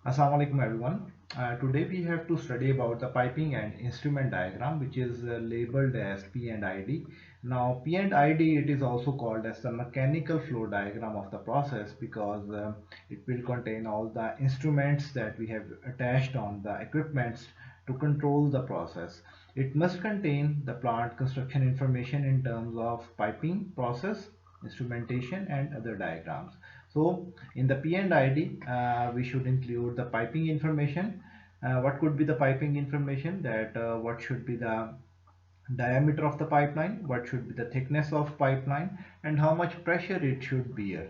Assalamu alaikum everyone. Today we have to study about the piping and instrument diagram, which is labeled as P and ID. Now P and ID, it is also called as the mechanical flow diagram of the process because it will contain all the instruments that we have attached on the equipments to control the process. It must contain the plant construction information in terms of piping process, instrumentation and other diagrams. So in the P and ID, we should include the piping information. What could be the piping information? That what should be the diameter of the pipeline, what should be the thickness of pipeline, and how much pressure it should bear.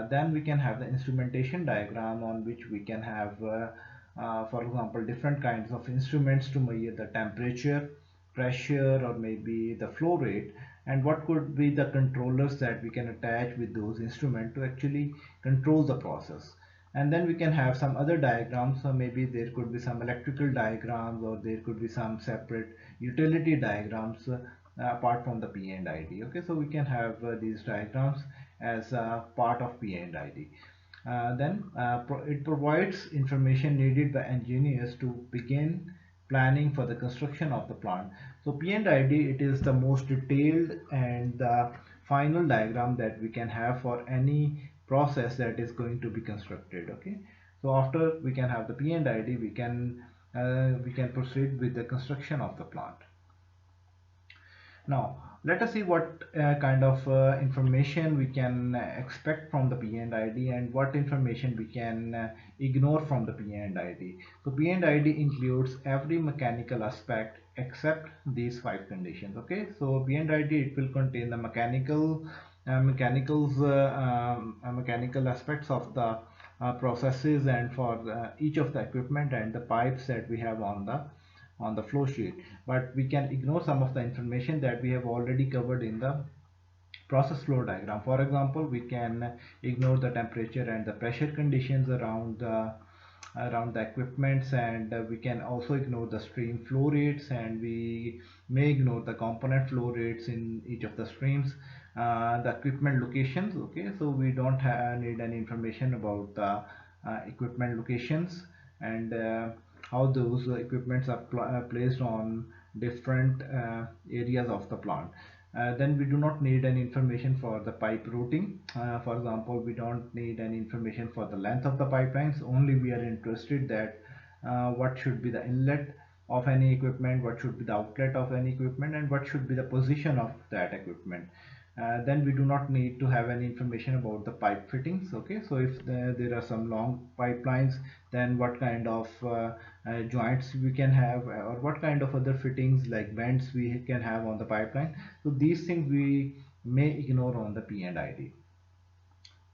Then we can have the instrumentation diagram on which we can have, for example, different kinds of instruments to measure the temperature, pressure, or maybe the flow rate, and what could be the controllers that we can attach with those instruments to actually control the process. And then we can have some other diagrams, so maybe there could be some electrical diagrams or there could be some separate utility diagrams apart from the P and ID. Okay, so we can have these diagrams as part of P and ID. It provides information needed by engineers to begin planning for the construction of the plant. So P and ID, it is the most detailed and the final diagram that we can have for any process that is going to be constructed. Okay, so after we can have the P and ID, we can proceed with the construction of the plant. Now, let us see what kind of information we can expect from the P&ID and what information we can ignore from the P&ID. So P&ID includes every mechanical aspect except these five conditions. Okay, so P&ID, it will contain the mechanical aspects of the processes and for each of the equipment and the pipes that we have on the flow sheet, but we can ignore some of the information that we have already covered in the process flow diagram. For example, we can ignore the temperature and the pressure conditions around the equipments, and we can also ignore the stream flow rates, and we may ignore the component flow rates in each of the streams, the equipment locations. Okay, so we don't need any information about the equipment locations and how those equipments are placed on different areas of the plant. Then we do not need any information for the pipe routing. For example, we don't need any information for the length of the pipelines. Only we are interested that what should be the inlet of any equipment, what should be the outlet of any equipment, and what should be the position of that equipment. Then we do not need to have any information about the pipe fittings. Okay, so if there are some long pipelines, then what kind of joints we can have, or what kind of other fittings like vents we can have on the pipeline. So these things we may ignore on the P and ID.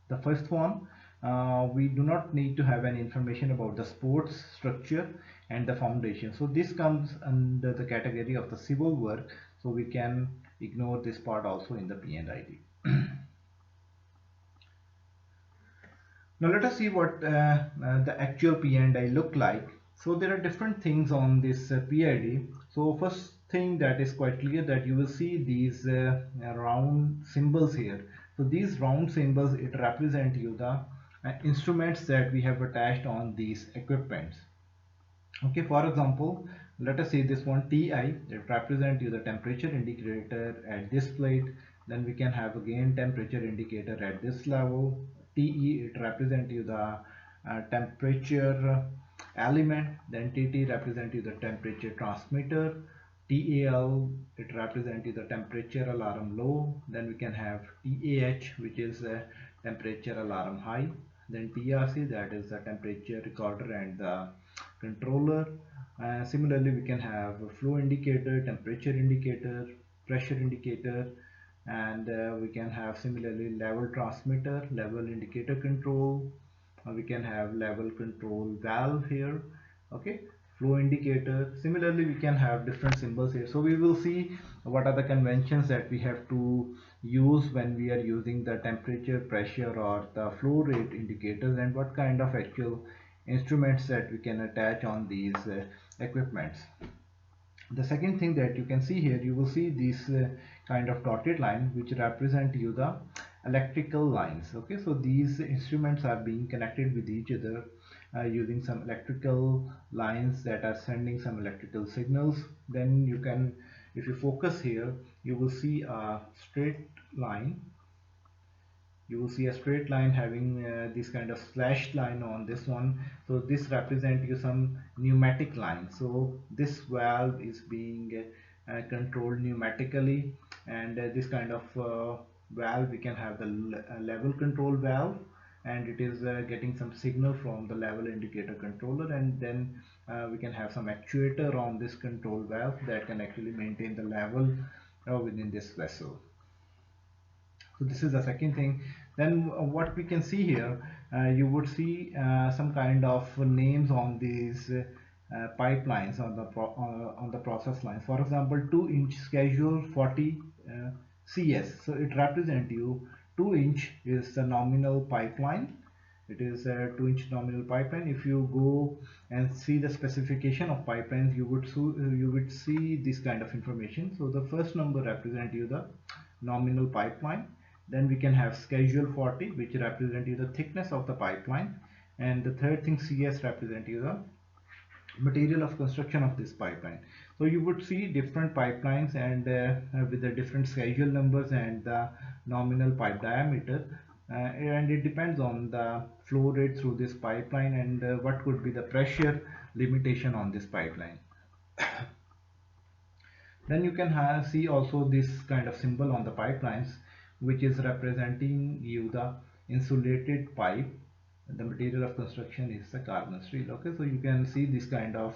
The first one, we do not need to have any information about the supports structure and the foundation. So this comes under the category of the civil work, so we can ignore this part also in the P and ID. Now let us see what the actual P&I look like. So there are different things on this PID. So first thing that is quite clear, that you will see these round symbols here. So these round symbols, it represent you the instruments that we have attached on these equipments. Okay, for example, let us say this one TI, it represent you the temperature indicator at this plate. Then we can have again temperature indicator at this level. TE, it represent you the temperature element. Then TT represent you the temperature transmitter. TAL, it represent you the temperature alarm low. Then we can have TAH, which is temperature alarm high. Then TRC, that is the temperature recorder and the controller. Similarly, we can have a flow indicator, temperature indicator, pressure indicator, and we can have similarly level transmitter, level indicator control. We can have level control valve here. Okay, flow indicator. Similarly, we can have different symbols here. So we will see what are the conventions that we have to use when we are using the temperature, pressure, or the flow rate indicators, and what kind of actual instruments that we can attach on these equipments. The second thing that you can see here, you will see this kind of dotted line which represent you the electrical lines. Okay, so these instruments are being connected with each other using some electrical lines that are sending some electrical signals. Then you can, if you focus here, you will see a straight line. You will see a straight line having this kind of slashed line on this one. So this represents you some pneumatic line. So this valve is being controlled pneumatically, and this kind of valve, we can have the level control valve, and it is getting some signal from the level indicator controller, and then we can have some actuator on this control valve that can actually maintain the level within this vessel. So this is the second thing. Then what we can see here, you would see some kind of names on these pipelines on the process lines. For example, 2-inch schedule 40 CS. So it represents you 2-inch is the nominal pipeline. It is a 2-inch nominal pipeline. If you go and see the specification of pipelines, you would see this kind of information. So the first number represent you the nominal pipeline. Then we can have schedule 40, which represent you the thickness of the pipeline, and the third thing, CS, represent you the material of construction of this pipeline. So you would see different pipelines and with the different schedule numbers and the nominal pipe diameter, and it depends on the flow rate through this pipeline and what could be the pressure limitation on this pipeline. Then you can see also this kind of symbol on the pipelines, which is representing you the insulated pipe. The material of construction is the carbon steel. Okay, so you can see this kind of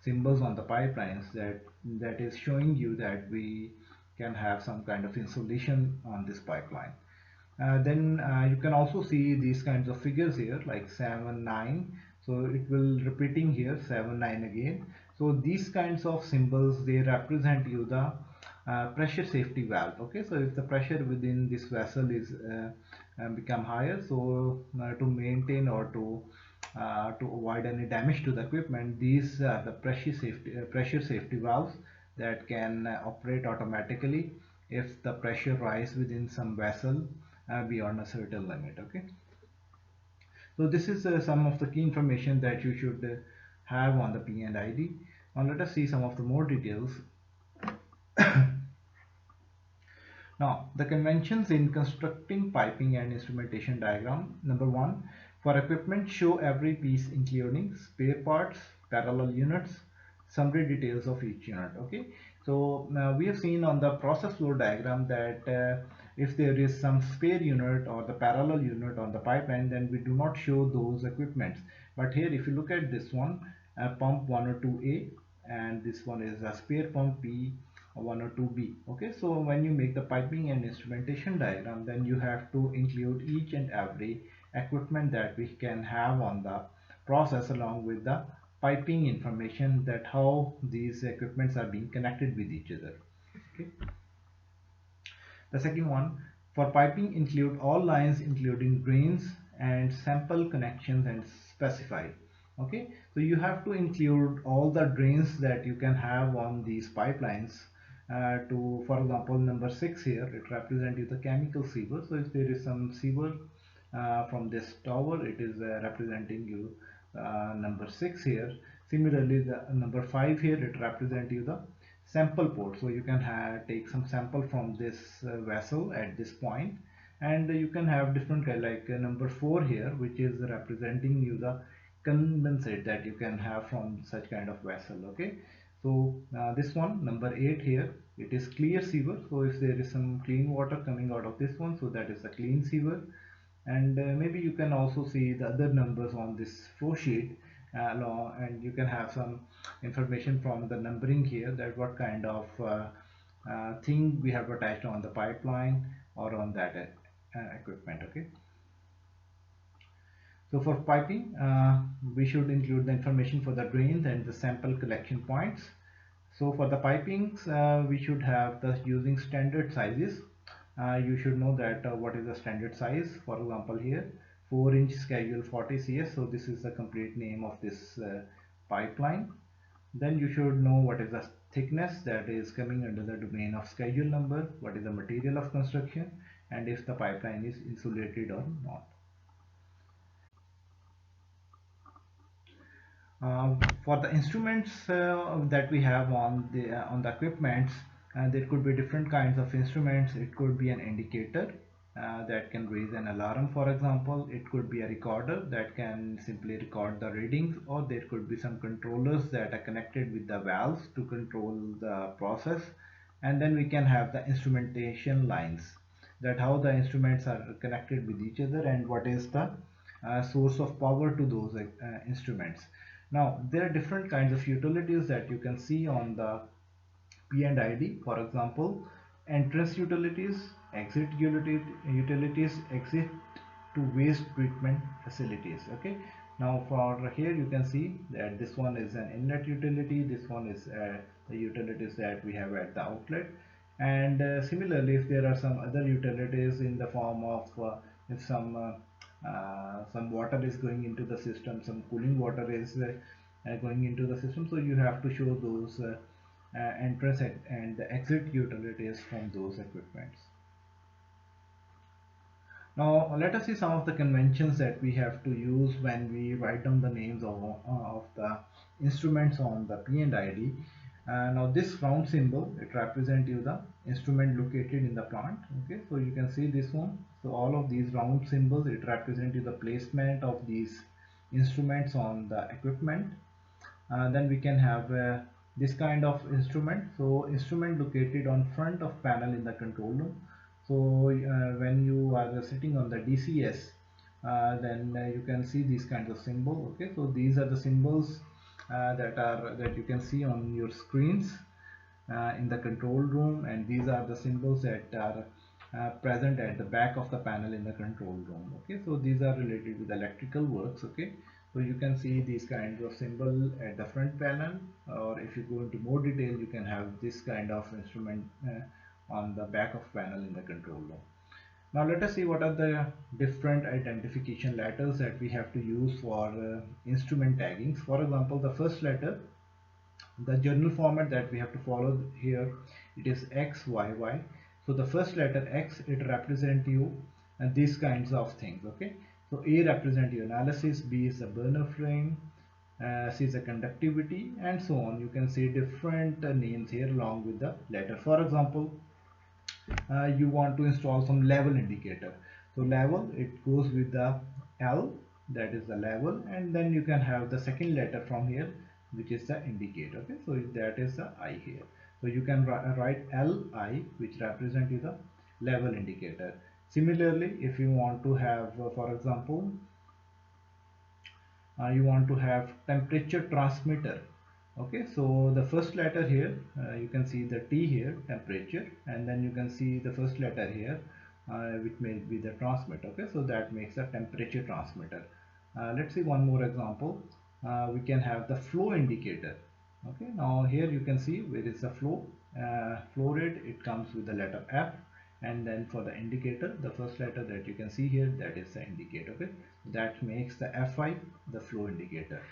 symbols on the pipelines that is showing you that we can have some kind of insulation on this pipeline. Then you can also see these kinds of figures here like 7, 9. So it will repeating here 7, 9 again. So these kinds of symbols, they represent you the pressure safety valve. Okay, so if the pressure within this vessel is become higher, so to maintain or to avoid any damage to the equipment, these are the pressure safety valves that can operate automatically if the pressure rise within some vessel beyond a certain limit. Okay, so this is some of the key information that you should have on the P&ID. Now let us see some of the more details. Now, the conventions in constructing piping and instrumentation diagram. Number one, for equipment, show every piece including spare parts, parallel units, summary details of each unit. Okay, so we have seen on the process flow diagram that if there is some spare unit or the parallel unit on the pipeline, then we do not show those equipments. But here, if you look at this one, pump 102A, and this one is a spare pump P102B. Okay, so when you make the piping and instrumentation diagram, then you have to include each and every equipment that we can have on the process along with the piping information, that how these equipments are being connected with each other. Okay. The second one, for piping, include all lines including drains and sample connections and specify. Okay, so you have to include all the drains that you can have on these pipelines. For example, number 6 here, it represents you the chemical sewer. So if there is some sewer from this tower, it is representing you number 6 here. Similarly, the number 5 here, it represents you the sample port. So you can take some sample from this vessel at this point, and you can have different like number 4 here, which is representing you the condensate that you can have from such kind of vessel. Okay, so this one, number 8 here, it is clear sewer. So if there is some clean water coming out of this one, so that is a clean sewer. And maybe you can also see the other numbers on this flow sheet, and you can have some information from the numbering here, that what kind of thing we have attached on the pipeline or on that equipment. Okay, so for piping, we should include the information for the drains and the sample collection points. So for the pipings, we should have the using standard sizes. You should know that what is the standard size. For example, here 4-inch schedule 40 CS. So this is the complete name of this pipeline. Then you should know what is the thickness that is coming under the domain of schedule number, what is the material of construction, and if the pipeline is insulated or not. For the instruments that we have on the equipments, there could be different kinds of instruments. It could be an indicator that can raise an alarm, for example. It could be a recorder that can simply record the readings, or there could be some controllers that are connected with the valves to control the process. And then we can have the instrumentation lines, that how the instruments are connected with each other and what is the source of power to those instruments. Now, there are different kinds of utilities that you can see on the P&ID. For example, entrance utilities, exit utilities, exit to waste treatment facilities. Okay. Now, for here you can see that this one is an inlet utility. This one is the utilities that we have at the outlet. And similarly, if there are some other utilities in the form of if some water is going into the system, some cooling water is going into the system, so you have to show those entrance and the exit utilities from those equipments. Now let us see some of the conventions that we have to use when we write down the names of the instruments on the P&ID. Now this round symbol, it represents you the instrument located in the plant. Okay, so you can see this one. So all of these round symbols, it represent you the placement of these instruments on the equipment. Then we can have this kind of instrument. So instrument located on front of panel in the control room. So when you are sitting on the DCS, then you can see these kinds of symbol. Okay, so these are the symbols that you can see on your screens in the control room, and these are the symbols that are present at the back of the panel in the control room. Okay, so these are related with electrical works. Okay, so you can see these kinds of symbol at the front panel, or if you go into more detail, you can have this kind of instrument on the back of panel in the control room. Now let us see what are the different identification letters that we have to use for instrument taggings. For example, the first letter, the journal format that we have to follow here, it is XYY. So the first letter X, it represent you and these kinds of things. Okay, so A represent your analysis, B is the burner frame, C is the conductivity, and so on. You can see different names here along with the letter. For example, you want to install some level indicator. So level, it goes with the L, that is the level, and then you can have the second letter from here, which is the indicator. Okay, so that is the I here. So you can write LI, which represent you the level indicator. Similarly, if you want to have, for example, you want to have temperature transmitter. Okay, so the first letter here, you can see the T here, temperature, and then you can see the first letter here, which may be the transmitter. Okay, so that makes a temperature transmitter. Let's see one more example. We can have the flow indicator. Okay, now here you can see where is the flow rate. It comes with the letter F, and then for the indicator, the first letter that you can see here, that is the indicator. Okay, that makes the Fi the flow indicator.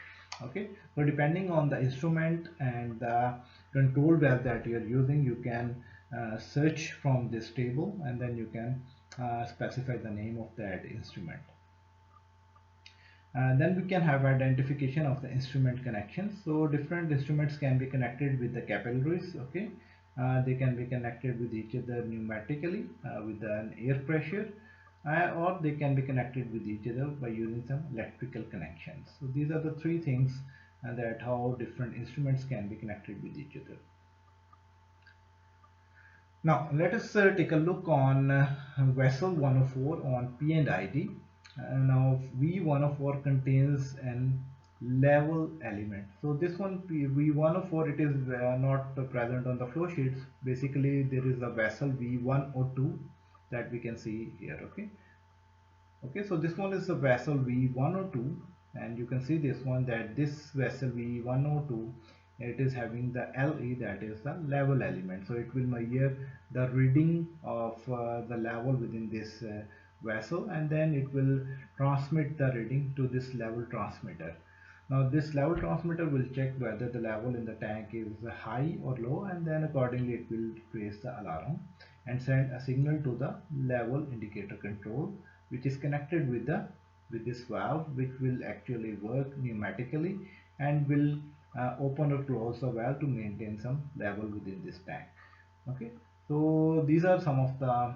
Okay, so depending on the instrument and the control valve that you are using, you can search from this table, and then you can specify the name of that instrument. Then we can have identification of the instrument connections. So different instruments can be connected with the capillaries. Okay, they can be connected with each other pneumatically with an air pressure, or they can be connected with each other by using some electrical connections. So these are the three things that how different instruments can be connected with each other. Now let us take a look on vessel 104 on P&ID. Now V104 contains an level element. So this one V104, it is not present on the flow sheets. Basically there is a vessel V102 that we can see here. Okay, so this one is the vessel V102, and you can see this one, that this vessel V102, it is having the LE, that is the level element. So it will measure the reading of the level within this vessel, and then it will transmit the reading to this level transmitter. Now this level transmitter will check whether the level in the tank is high or low, and then accordingly it will raise the alarm. and send a signal to the level indicator control, which is connected with the with this valve, which will actually work pneumatically and will open or close the valve to maintain some level within this tank. Okay, so these are some of the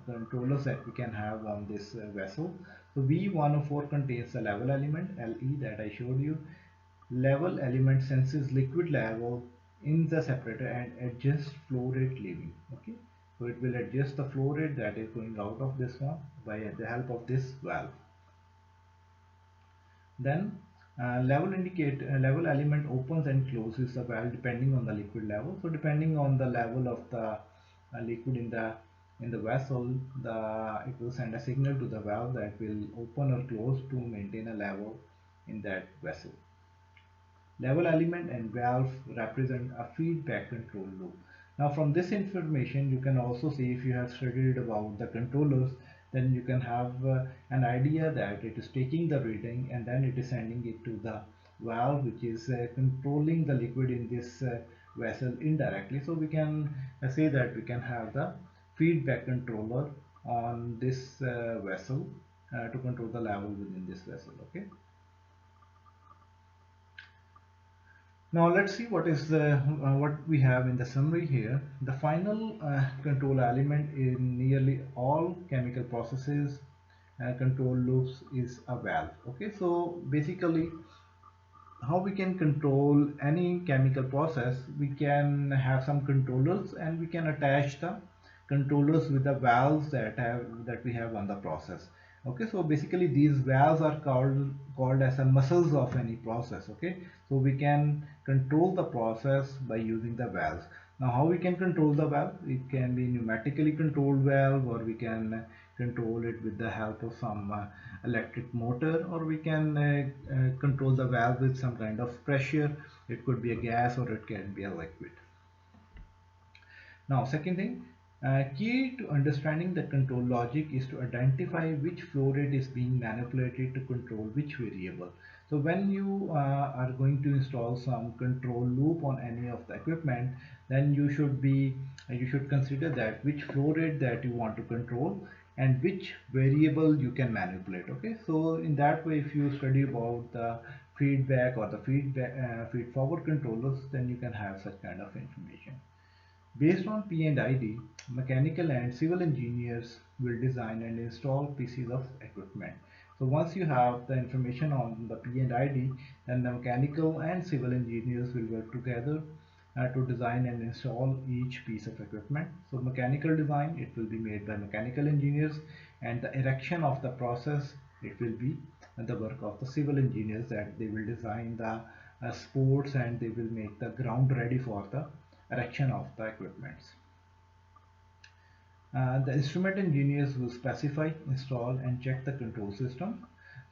controllers that we can have on this vessel. So V104 contains the level element LE that I showed you. Level element senses liquid level in the separator and adjusts flow rate leaving. Okay, so it will adjust the flow rate that is going out of this one by the help of this valve. Then level element opens and closes the valve depending on the liquid level. So depending on the level of the liquid in the vessel, it will send a signal to the valve that will open or close to maintain a level in that vessel. Level element and valve represent a feedback control loop. Now from this information you can also see, if you have studied about the controllers, then you can have an idea that it is taking the reading and then it is sending it to the valve, which is controlling the liquid in this vessel indirectly. So we can say that we can have the feedback controller on this vessel to control the level within this vessel. Okay. Now let's see what we have in the summary here. The final control element in nearly all chemical processes control loops is a valve. Okay, so basically how we can control any chemical process, we can have some controllers and we can attach the controllers with the valves that we have on the process. Okay, so basically these valves are called as the muscles of any process. Okay, so we can control the process by using the valves. Now how we can control the valve? It can be pneumatically controlled valve, or we can control it with the help of some electric motor, or we can control the valve with some kind of pressure. It could be a gas or it can be a liquid. Now second thing, key to understanding the control logic is to identify which flow rate is being manipulated to control which variable. So when you are going to install some control loop on any of the equipment, then you should consider that which flow rate that you want to control and which variable you can manipulate. Okay, so in that way, if you study about the feedback or the feed forward controllers, then you can have such kind of information. Based on P&ID, mechanical and civil engineers will design and install pieces of equipment. So once you have the information on the P&ID, then the mechanical and civil engineers will work together to design and install each piece of equipment. So mechanical design, it will be made by mechanical engineers, and the erection of the process, it will be the work of the civil engineers, that they will design the sports and they will make the ground ready for the erection of the equipments. The instrument engineers will specify, install and check the control system.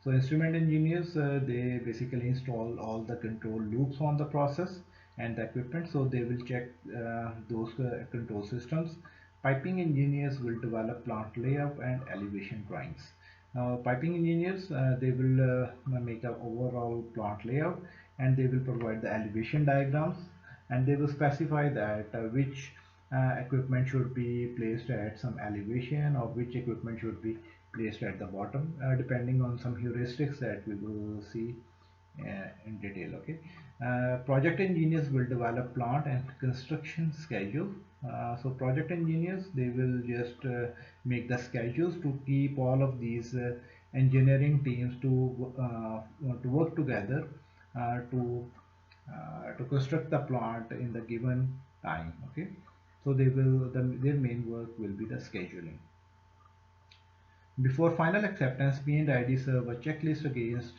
So instrument engineers, they basically install all the control loops on the process and the equipment, so they will check those control systems. Piping engineers will develop plant layout and elevation drawings. Now piping engineers, they will make an overall plant layout and they will provide the elevation diagrams, and they will specify that which equipment should be placed at some elevation or which equipment should be placed at the bottom, depending on some heuristics that we will see in detail. Okay, project engineers will develop plant and construction schedule. So project engineers, they will just make the schedules to keep all of these engineering teams to work together to construct the plant in the given time. Okay, so their main work will be the scheduling. Before final acceptance, P&ID serve a checklist against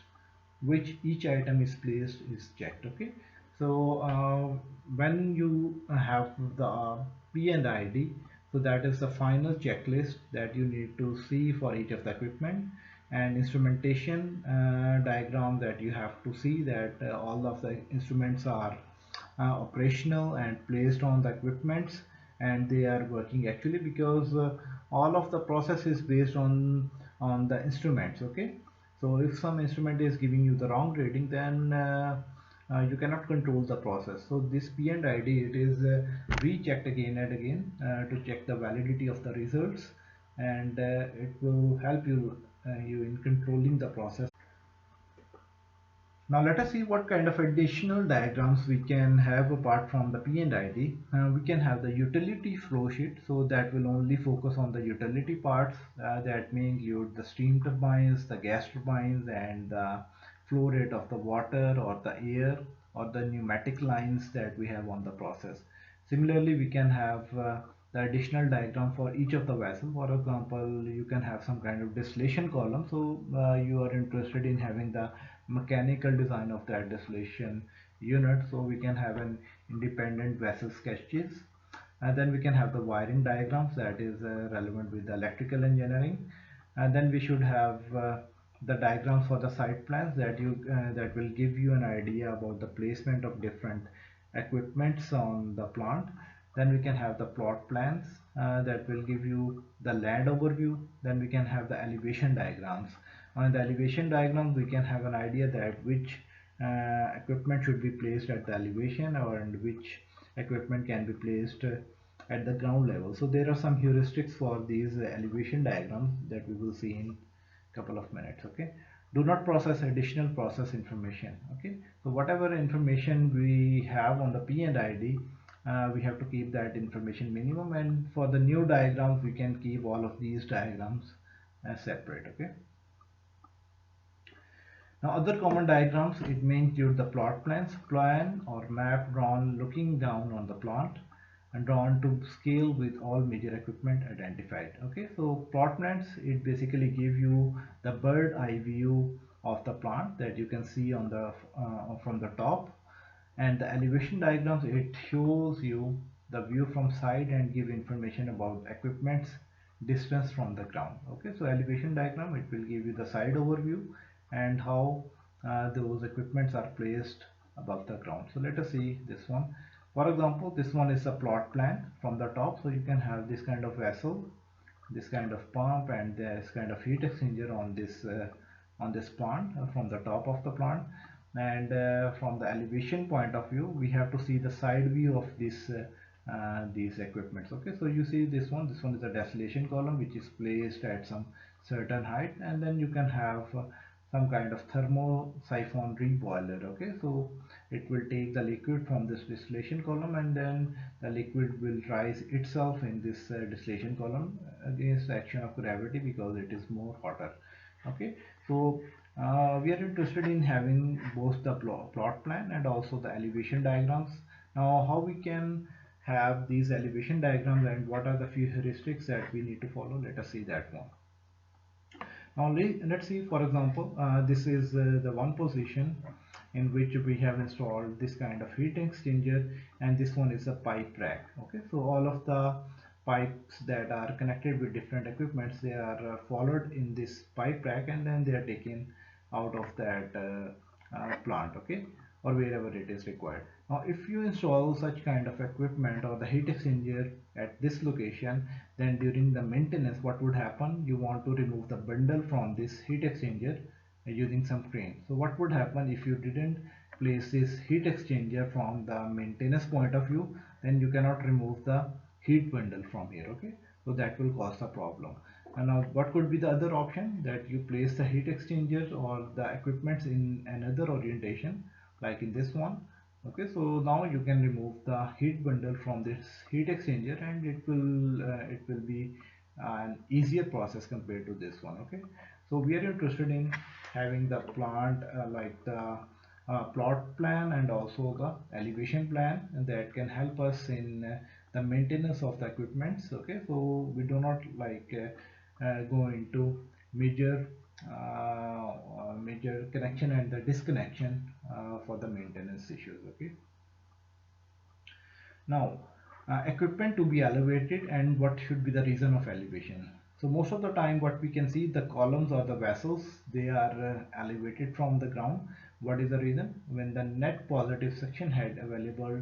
which each item is placed is checked. Okay, so when you have the P&ID, so that is the final checklist that you need to see for each of the equipment, and instrumentation diagram that you have to see that all of the instruments are operational and placed on the equipments and they are working actually, because all of the process is based on the instruments. Okay, so if some instrument is giving you the wrong reading, then you cannot control the process. So this P and ID, it is rechecked again and again to check the validity of the results, and it will help you in controlling the process. Now let us see what kind of additional diagrams we can have apart from the P and ID. We can have the utility flow sheet, so that will only focus on the utility parts, that may include the steam turbines, the gas turbines, and the flow rate of the water or the air or the pneumatic lines that we have on the process. Similarly, we can have the additional diagram for each of the vessel. For example, you can have some kind of distillation column. So you are interested in having the mechanical design of that distillation unit. So we can have an independent vessel sketches. And then we can have the wiring diagrams that is relevant with the electrical engineering. And then we should have the diagrams for the site plans that will give you an idea about the placement of different equipments on the plant. Then we can have the plot plans that will give you the land overview. Then we can have the elevation diagrams. On the elevation diagrams, we can have an idea that which equipment should be placed at the elevation, or and which equipment can be placed at the ground level. So there are some heuristics for these elevation diagrams that we will see in couple of minutes. Okay, do not process additional process information. Okay, so whatever information we have on the P and ID, we have to keep that information minimum, and for the new diagrams we can keep all of these diagrams as separate. Okay, now other common diagrams, it may include the plot plans, plan or map drawn looking down on the plant and drawn to scale with all major equipment identified. Okay, so plot plans, it basically give you the bird eye view of the plant that you can see on the from the top, and the elevation diagrams, it shows you the view from side and give information about equipment's distance from the ground. Okay, so elevation diagram, it will give you the side overview and how those equipments are placed above the ground. So let us see this one. For example, this one is a plot plan from the top. So you can have this kind of vessel, this kind of pump, and this kind of heat exchanger on this plant from the top of the plant. And from the elevation point of view, we have to see the side view of this these equipments. Okay, so you see this one is a distillation column which is placed at some certain height, and then you can have some kind of thermo siphon reboiler. Okay, so it will take the liquid from this distillation column, and then the liquid will rise itself in this distillation column against the action of gravity because it is more hotter. Okay, so we are interested in having both the plot plan and also the elevation diagrams. Now how we can have these elevation diagrams and what are the few heuristics that we need to follow, let us see that one. Now let's see, for example, this is the one position in which we have installed this kind of heat exchanger, and this one is a pipe rack. Okay, so all of the pipes that are connected with different equipments, they are followed in this pipe rack, and then they are taken out of that plant. Okay, or wherever it is required. Now if you install such kind of equipment or the heat exchanger at this location, then during the maintenance, what would happen, you want to remove the bundle from this heat exchanger using some crane. So what would happen if you didn't place this heat exchanger from the maintenance point of view, then you cannot remove the heat bundle from here. Okay, so that will cause a problem. And now what could be the other option, that you place the heat exchangers or the equipments in another orientation, like in this one. Okay, so now you can remove the heat bundle from this heat exchanger, and it will be an easier process compared to this one. Okay, so we are interested in having the plant like the plot plan and also the elevation plan, and that can help us in the maintenance of the equipments. Okay, so we do not like go into major major connection and the disconnection for the maintenance issues. Okay, now equipment to be elevated and what should be the reason of elevation. So most of the time what we can see, the columns or the vessels, they are elevated from the ground. What is the reason? When the net positive suction head available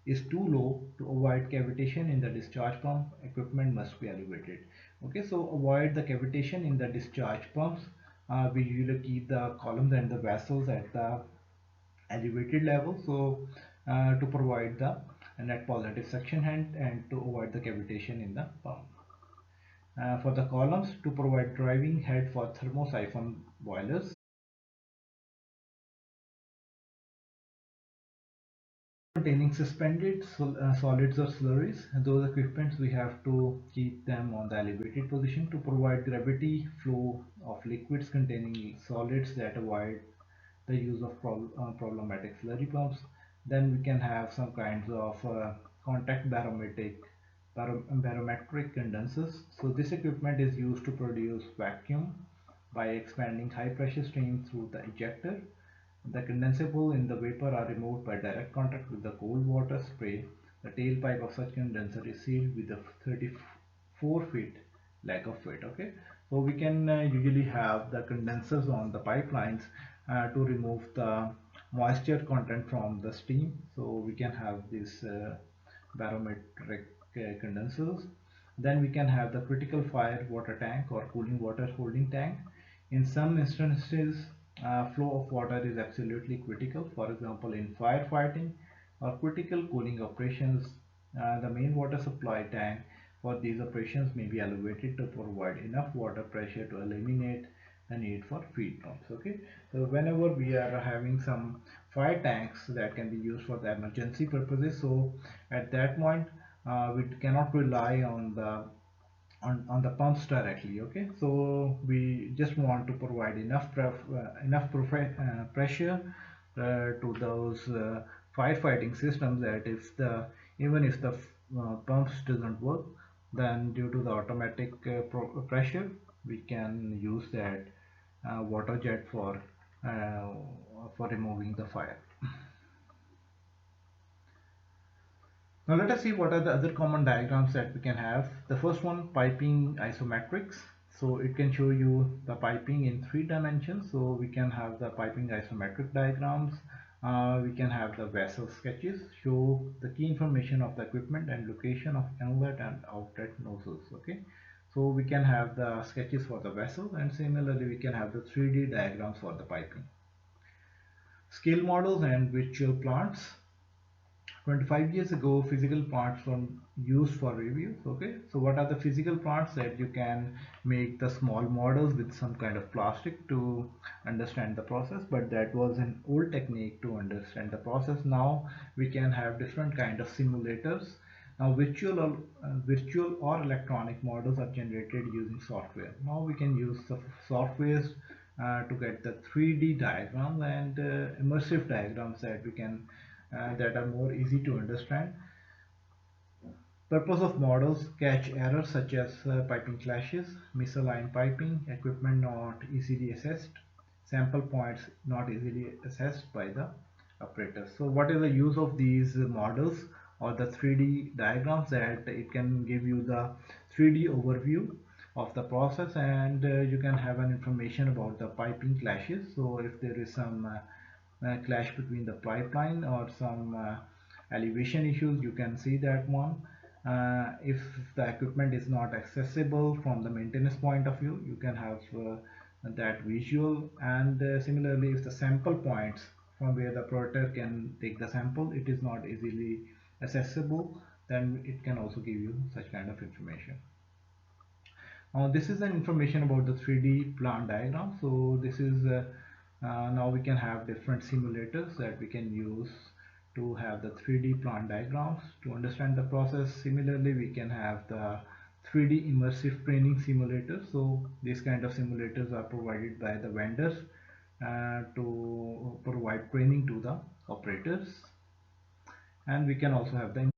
is too low, to avoid cavitation in the discharge pump, equipment must be elevated. Okay, so avoid the cavitation in the discharge pumps. We usually keep the columns and the vessels at the elevated level, so to provide the net positive suction head and to avoid the cavitation in the pump. For the columns, to provide driving head for thermosiphon boilers. Containing suspended solids or slurries, those equipments we have to keep them on the elevated position to provide gravity flow of liquids containing solids that avoid the use of problematic slurry pumps. Then we can have some kinds of contact barometric condensers. So this equipment is used to produce vacuum by expanding high pressure stream through the ejector. The condensable in the vapor are removed by direct contact with the cold water spray. The tailpipe of such condenser is sealed with a 34 feet leg of weight. Okay, so we can usually have the condensers on the pipelines to remove the moisture content from the steam. So we can have this barometric condensers. Then we can have the critical fire water tank or cooling water holding tank. In some instances, flow of water is absolutely critical. For example, in firefighting or critical cooling operations, the main water supply tank for these operations may be elevated to provide enough water pressure to eliminate the need for feed pumps. Okay, so whenever we are having some fire tanks that can be used for the emergency purposes, so at that point we cannot rely on the pumps directly. Okay, so we just want to provide enough pressure to those firefighting systems that if the even if the pumps doesn't work, then due to the automatic pressure we can use that water jet uh, for removing the fire. Now let us see what are the other common diagrams that we can have. The first one, piping isometrics. So it can show you the piping in 3 dimensions. So we can have the piping isometric diagrams. We can have the vessel sketches, show the key information of the equipment and location of inlet and outlet nozzles. Okay, so we can have the sketches for the vessel, and similarly we can have the 3D diagrams for the piping. Scale models and virtual plants. 25 years ago, physical plants were used for reviews. Okay, so what are the physical plants? That you can make the small models with some kind of plastic to understand the process, but that was an old technique to understand the process. Now we can have different kind of simulators. Now virtual or electronic models are generated using software. Now we can use the softwares to get the 3D diagrams and immersive diagrams that we can that are more easy to understand. Purpose of models: catch errors such as piping clashes, misaligned piping, equipment not easily assessed, sample points not easily assessed by the operator. So what is the use of these models or the 3D diagrams? That it can give you the 3D overview of the process, and you can have an information about the piping clashes. So if there is some clash between the pipeline or some elevation issues, you can see that one. If the equipment is not accessible from the maintenance point of view, you can have that visual. And similarly, if the sample points from where the operator can take the sample, it is not easily accessible, then it can also give you such kind of information. This is an information about the 3D plant diagram. So this is now we can have different simulators that we can use to have the 3D plant diagrams to understand the process. Similarly, we can have the 3D immersive training simulators. So these kind of simulators are provided by the vendors to provide training to the operators. And we can also have the